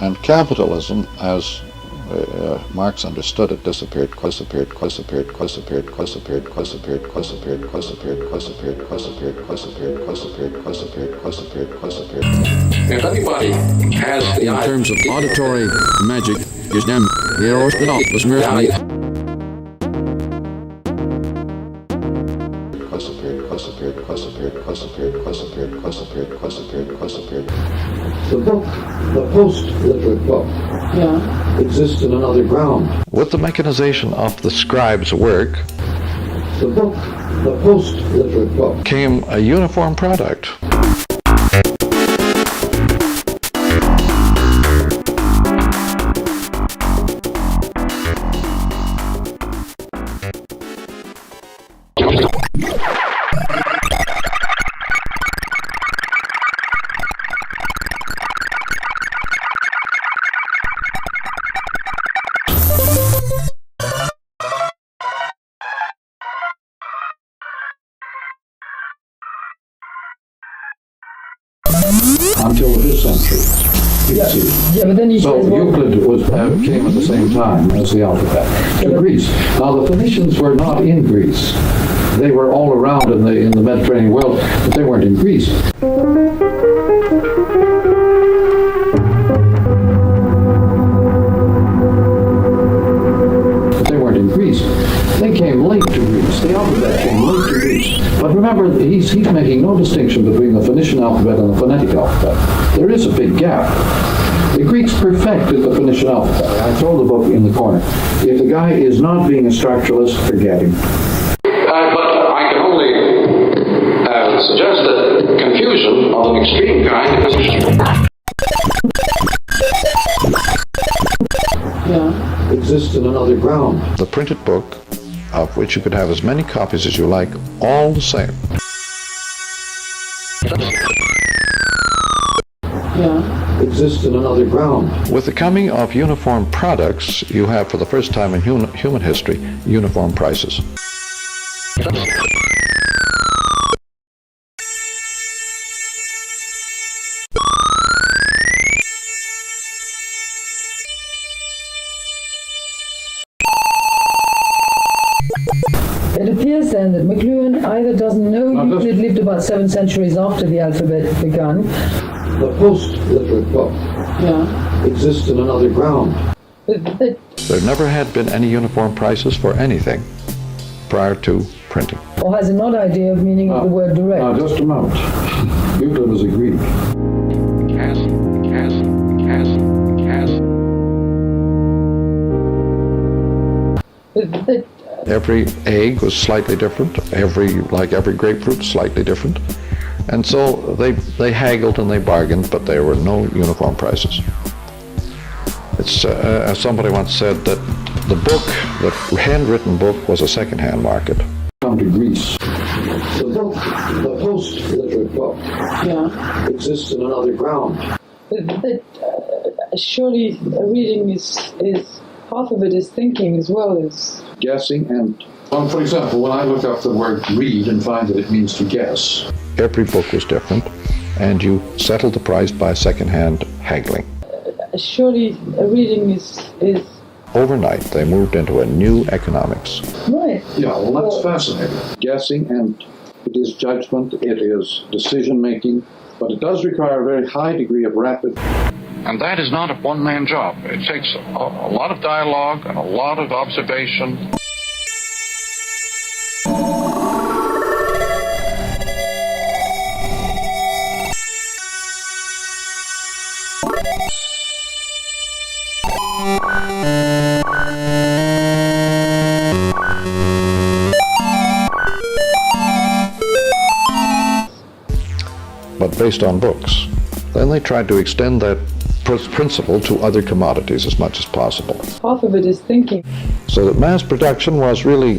And capitalism, as Marx understood it, disappeared. If anybody has the in terms of auditory magic, is them heroes that was merely. The book, the post-literate book, exists in another ground. With the mechanization of the scribe's work, The book, the post-literate book, came a uniform product. until this century. Yeah, but then he So says, well, Euclid was, came at the same time as the alphabet to Greece. Now the Phoenicians were not in Greece. They were all around in the Mediterranean world, but they weren't in Greece. But they weren't in Greece. They came late to Greece. The alphabet came late to Greece. But remember, he's making no distinction between the Phoenician alphabet and the phonetic alphabet. There is a big gap. The Greeks perfected the Phoenician alphabet. I throw the book in the corner. If the guy is not being a structuralist, forget him. But I can only suggest that confusion of an extreme kind is Exists in another ground. The printed book, of which you could have as many copies as you like, all the same. Exists in another ground. With the coming of uniform products, you have, for the first time in human history, uniform prices. it appears then that McLuhan either doesn't know Euclid lived about 7 centuries after the alphabet began. The post-literate book exists in another ground. There never had been any uniform prices for anything prior to printing. Or has an odd idea of meaning of the word direct. Just a moment. Euclid was a Greek. Every egg was slightly different. Like every grapefruit, slightly different. And so they haggled and they bargained, but there were no uniform prices. It's as somebody once said, that the book, the handwritten book, was a second-hand market. Come to Greece. The book, the post-literate book, exists in another ground. Surely a reading is half of it is thinking as well as Guessing and, for example, when I look up the word read and find that it means to guess. Every book was different, and you settled the price by second-hand haggling. surely a reading is Overnight, they moved into a new economics. right. Yeah, well, that's fascinating. Guessing, and it is judgment, it is decision-making, but it does require a very high degree of rapid. And that is not a one-man job. It takes a lot of dialogue and a lot of observation. But based on books. Then they tried to extend that principle to other commodities as much as possible. Half of it is thinking. So that mass production was really,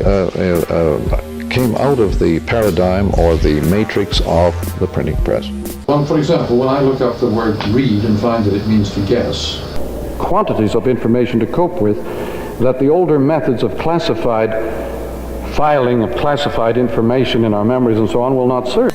came out of the paradigm or the matrix of the printing press. Well, for example, when I look up the word read and find that it means to guess. Quantities of information to cope with that the older methods of classified filing of classified information in our memories and so on will not serve.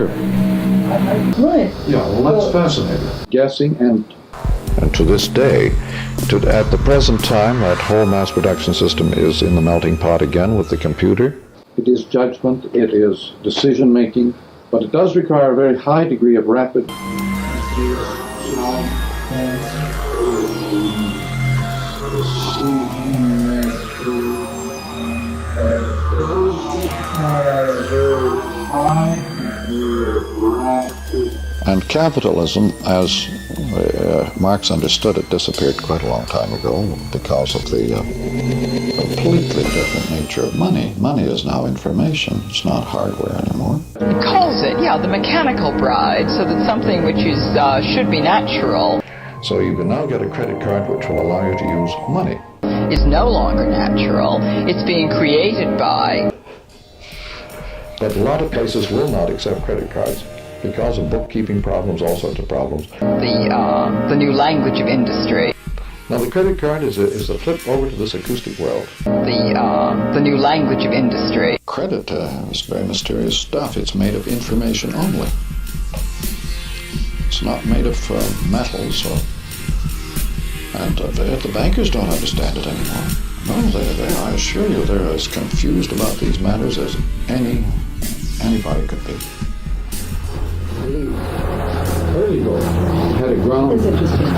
Right. Yeah, well, that's fascinating. Guessing and to this day, at the present time, that whole mass production system is in the melting pot again with the computer. it is judgment, it is decision-making, but it does require a very high degree of rapid And capitalism, as Marx understood it, disappeared quite a long time ago because of the completely different nature of money. Money is now information. It's not hardware anymore. It calls it, the mechanical bride, so that something which is should be natural So you can now get a credit card which will allow you to use money. is no longer natural. It's being created by. But a lot of places will not accept credit cards because of bookkeeping problems, all sorts of problems. The new language of industry. Now the credit card is a flip over to this acoustic world. The new language of industry. Credit is very mysterious stuff. It's made of information only. It's not made of metals and the bankers don't understand it anymore. No, I assure you, they're as confused about these matters as anybody could be. early goal. Had a ground. It's interesting. I